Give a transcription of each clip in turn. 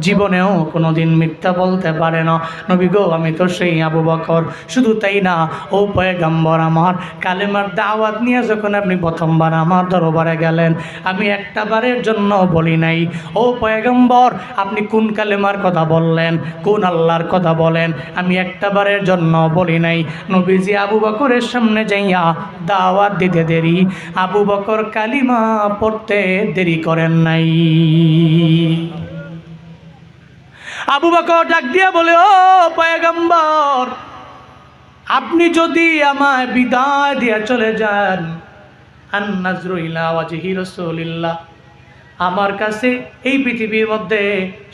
জীবনেও কোনোদিন মিথ্যা বলতে পারে না। নবী গো, আমি তো সেই আবু বকর। শুধু তাই না, ও পয়গম্বর আমার, কালেমার দাওয়াত নিয়ে যখন আপনি প্রথমবার আমার দরবারে গেলেন, আমি একটা বারের জন্য বলি নাই ও পয়গম্বর আপনি কোন কালেমার কথা বললেন, কোন আল্লাহর কথা বলেন, আমি একটা বারের জন্য বলি নাই। নবীজি আবু বকরের সামনে যাইয়া দাওয়াত দিতে দেরি, আবু বকর কালিমা পড়তে দেরি করেন নাই। আবু বকর ডাক দিয়া বলে, ও পয়গম্বর, আপনি যদি আমায় বিদায় দিয়ে চলে যান, আন-নাজরু ইলা ওয়াজহি রাসূলিল্লাহ, আমার কাছে এই পৃথিবীর মধ্যে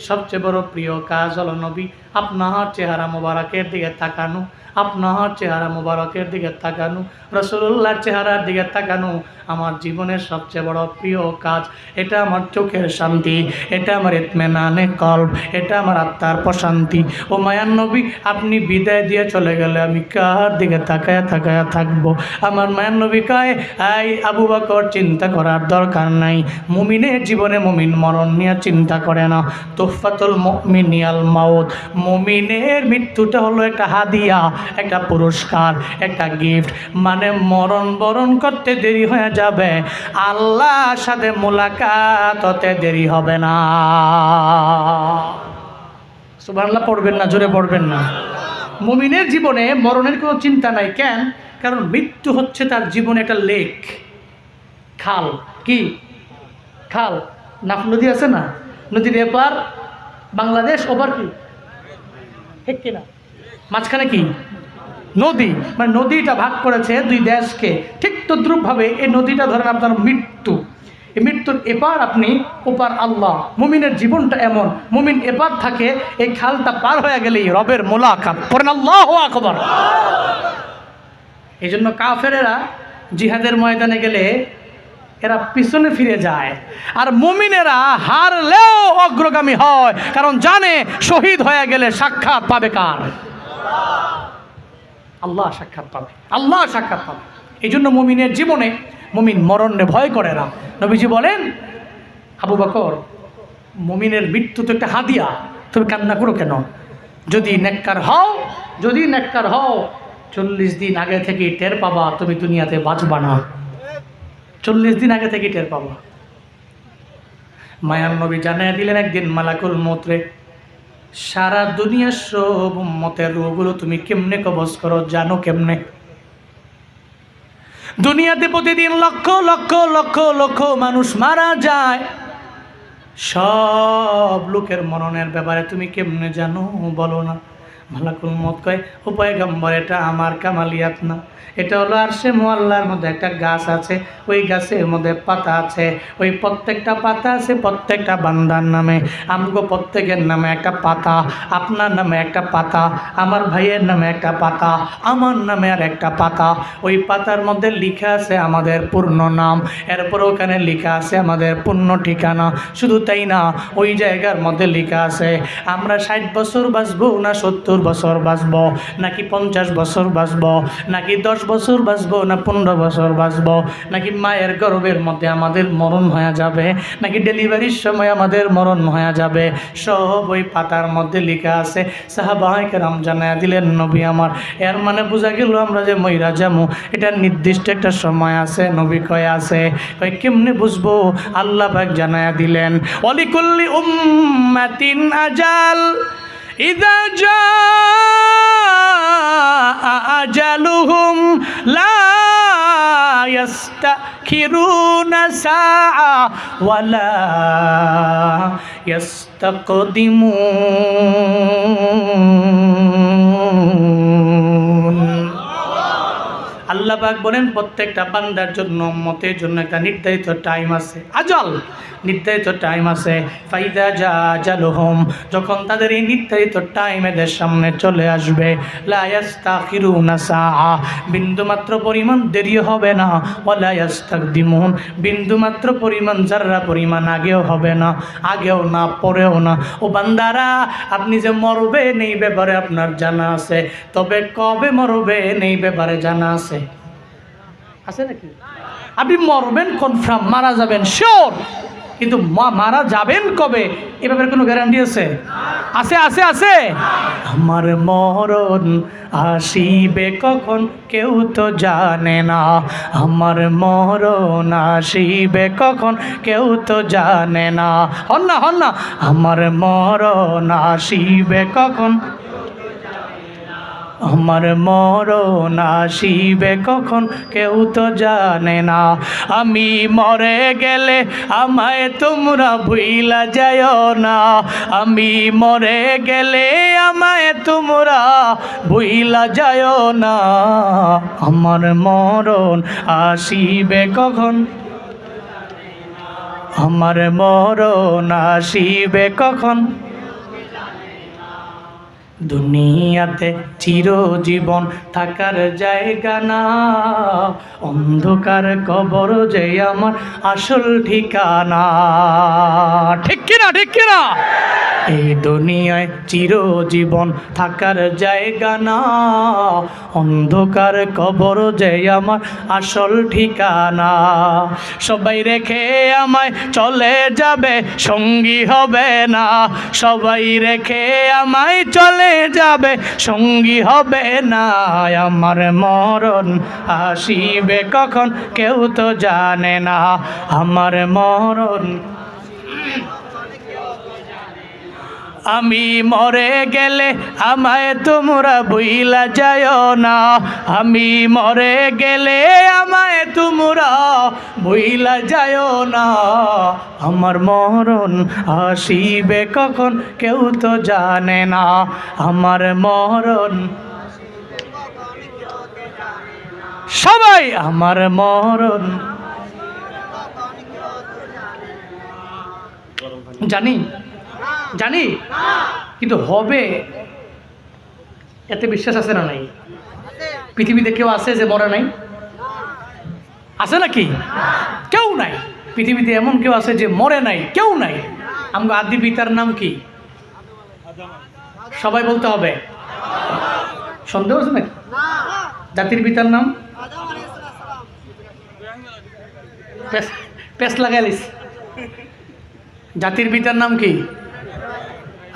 সবচেয়ে বড় প্রিয় কাজ হলো নবী আপনার চেহারা মোবারকের দিকে তাকানো, আপনার চেহারা মোবারকের দিকে তাকানো, রাসূলুল্লাহর চেহারার দিকে তাকানো আমার জীবনের সবচেয়ে বড় প্রিয় কাজ। এটা আমার চোখের শান্তি, এটা আমার ইতমিনানে কলব, এটা আমার আত্মার প্রশান্তি। ও মায়ার নবী, আপনি বিদায় দিয়ে চলে গেলে আমি কার দিকে তাকায়া তাকায়া থাকবো? আমার মায়ার নবী কয়, এই আবু বকর, চিন্তা করার দরকার নাই। মুমিনের জীবনে মুমিন মরণ নিয়ে চিন্তা করে না। তুহফাতুল মুমিনিয়াল মাউত, মুমিনের মৃত্যুটা হলো একটা হাদিয়া, একটা পুরস্কার, একটা গিফট। মানে মরণ বরণ করতে দেরি হয়ে যাবে, আল্লাহর সাথে মোলাকাত হতে দেরি হবে না। সুবহানাল্লাহ পড়বেন না, জোরে পড়বেন না। মুমিনের জীবনে মরণের কোনো চিন্তা নাই। কেন? কারণ মৃত্যু হচ্ছে তার জীবনে একটা লেক, খাল। কি খাল? নাফ নদী আছে না, নদীর এপার বাংলাদেশ, ওপার কি ঠিক কিনা, মাঝখানে কি নদী। মানে নদীটা ভাগ করেছে দুই দেশকে। ঠিক তদ্রূপভাবে এই নদীটা ধরেন আপনার মৃত্যু, এই মৃত্যুর এপার আপনি, ওপার আল্লাহ। মুমিনের জীবনটা এমন, মুমিন এপার থাকে, এই খালটা পার হয়ে গেলেই রবের মোলাকাত। পড়েন আল্লাহু আকবার। এই জন্য কাফেরেরা জিহাদের ময়দানে গেলে এরা পিছনে ফিরে যায়, আর মুমিনেরা হারলেও অগ্রগামী হয়, কারণ জানে শহীদ হয়ে গেলে সাক্ষাৎ পাবে কার? আল্লাহ সাক্ষাৎ পাবে, আল্লাহ সাক্ষাৎ পাবে। এই জন্য মুমিনের জীবনে মুমিন মরণে ভয় করে না। নবীজি বলেন, আবু বকর, মুমিনের মৃত্যু তো একটা হাদিয়া, তুমি কান্না করো কেন? যদি নেককার হও, যদি নেককার হও, 40 দিন আগে থেকে টের পাবা তুমি দুনিয়াতে বাঁচবা না। 40 দিন আগে থেকে টের পাবা। মায়ার নবী জানিয়ে দিলেন একদিন মালাকুল মউতরে, সারা দুনিয়ার সব উম্মতের রূহগুলো তুমি কেমনে কবজ করো জানো? কেমনে? দুনিয়াতে প্রতিদিন লক্ষ লক্ষ লক্ষ লক্ষ মানুষ মারা যায়, সব লোকের মরণের ব্যাপারে তুমি কেমনে জানো বলো না। মালাকুল মউত কয়, ও পয়গম্বর, এটা আমার কামালিয়াত না, এটা হলো আরশে মুআল্লার মধ্যে একটা গাছ আছে, ওই গাছের মধ্যে পাতা আছে, ওই প্রত্যেকটা পাতা আছে প্রত্যেকটা বান্দার নামে। আমগো প্রত্যেকের নামে একটা পাতা, আপনার নামে একটা পাতা, আমার ভাইয়ের নামে একটা পাতা, আমার নামে আর একটা পাতা। ওই পাতার মধ্যে লেখা আছে আমাদের পূর্ণ নাম, এরপর ওখানে লেখা আছে আমাদের পূর্ণ ঠিকানা। শুধু তাই না, ওই জায়গার মধ্যে লেখা আছে আমরা 60 বছর বাঁচবো না 70 বছর বাঁচবো, নাকি 50 বছর বাঁচবো, নাকি 10 বছর বাঁচবো না 15 বছর বাঁচবো, নাকি মায়ের গর্ভের মধ্যে আমাদের মরণ হয়ে যাবে, নাকি ডেলিভারির সময় আমাদের মরণ হয়ে যাবে। সব ওই পাতার মধ্যে লেখা আছে। সাহাবায়ে কেরাম জানায়া দিলেন, নবী আমার, এর মানে বোঝা গেল আমরা যে মইরা যামু, এটা নির্দিষ্ট একটা সময় আছে? নবী কয় আছে। কয় কেমনে বুঝবো? আল্লাহ পাক জানায়া দিলেন, ওয়ালিকুল্লি উম্মাতিন আজাল, ইযা জাআ আজালুহুম লা ইয়াস্তাখিরুনা সাআ ওয়া লা ইয়াস্তাকদিমুন। আল্লাহ পাক বলেন, প্রত্যেকটা বান্দার জন্য, উম্মতের জন্য একটা নির্ধারিত টাইম আছে, আজাল, নির্ধারিত টাইম আছে। ফাইদা যা আজালুহুম, যখন তাদের এই নির্ধারিত টাইম এদের সামনে চলে আসবে, লা ইয়াস্তাখিরুনা সাআ, বিন্দুমাত্র পরিমাণ দেরি হবে না, ওয়া লা ইয়াস্তাকদিমুন, বিন্দুমাত্র পরিমাণ যাররা পরিমাণ আগেও হবে না, আগেও না পরেও না। ও বান্দারা, আপনি যে মরবেন এই ব্যাপারে আপনার জানা আছে, তবে কবে মরবেন এই ব্যাপারে জানা আছে? আছে নাকি? আপনি মরবেন কনফার্ম, মারা যাবেন শিওর, কিন্তু মারা যাবেন কবে এ ব্যাপারে কোনো গ্যারান্টি আছে? আছে আছে আছে। আমার মরণ আসিবে কখন কেউ তো জানে না, আমার মরণ আসিবে কখন কেউ তো জানে না। হন না হন না, আমার মরণ আসিবে কখন, আমার মরণ আসিবে কখন কেউ তো জানে না। আমি মরে গেলে আমায় তোমরা ভুইলা যাও না, আমি মরে গেলে আমায় তোমরা ভুইলা যাও না। আমার মরণ আসিবে কখন, আমার মরণ আসিবে কখন। দুনিয়াতে চিরজীবন থাকার জায়গা না, অন্ধকার কবর যে আমার আসল ঠিকানা। ঠিক কিনা ঠিক কিনা? এই দুনিয়ায় চিরজীবন থাকার জায়গা না, অন্ধকার কবর যে আমার আসল ঠিকানা। সবাই রেখে আমায় চলে যাবে, সঙ্গী হবে না, সবাই রেখে আমায় চলে যাবে, সঙ্গী হবে না। আমার মরণ আসিবে কখন কেউ তো জানে না, আমার মরণ। আমি মরে গেলে আমায় তোমরা ভুইলা যাও না, আমি মরে গেলে আমায় তোমরা ভুইলা যাও না। আমার মরণ আসিবে কখন কেউ তো জানে না, আমার মরণ। সবাই আমার মরণ জানি জানি, কিন্তু হবে এতে বিশ্বাস আছে না নাই? পৃথিবীতে কেউ আছে যে মরে নাই? আছে নাকি? কেউ নাই। পৃথিবীতে এমন কেউ আছে যে মরে নাই? কেউ নাই। আমগো আদি পিতার নাম কি? সবাই বলতে হবে। সন্দেহ আছে নাকি? জাতির পিতার নাম পেস লাগাইলিস। জাতির পিতার নাম কি?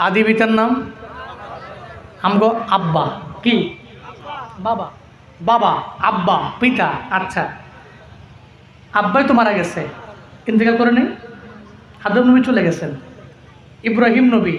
আদি পিতার নাম আমগো আব্বা। কি? বাবা। বাবা আব্বা পিতা। আচ্ছা, আব্বাই তো মারা গেছে, ইন্তেকাল করে নেই। আদম নবী চলে গেছেন, ইব্রাহিম নবী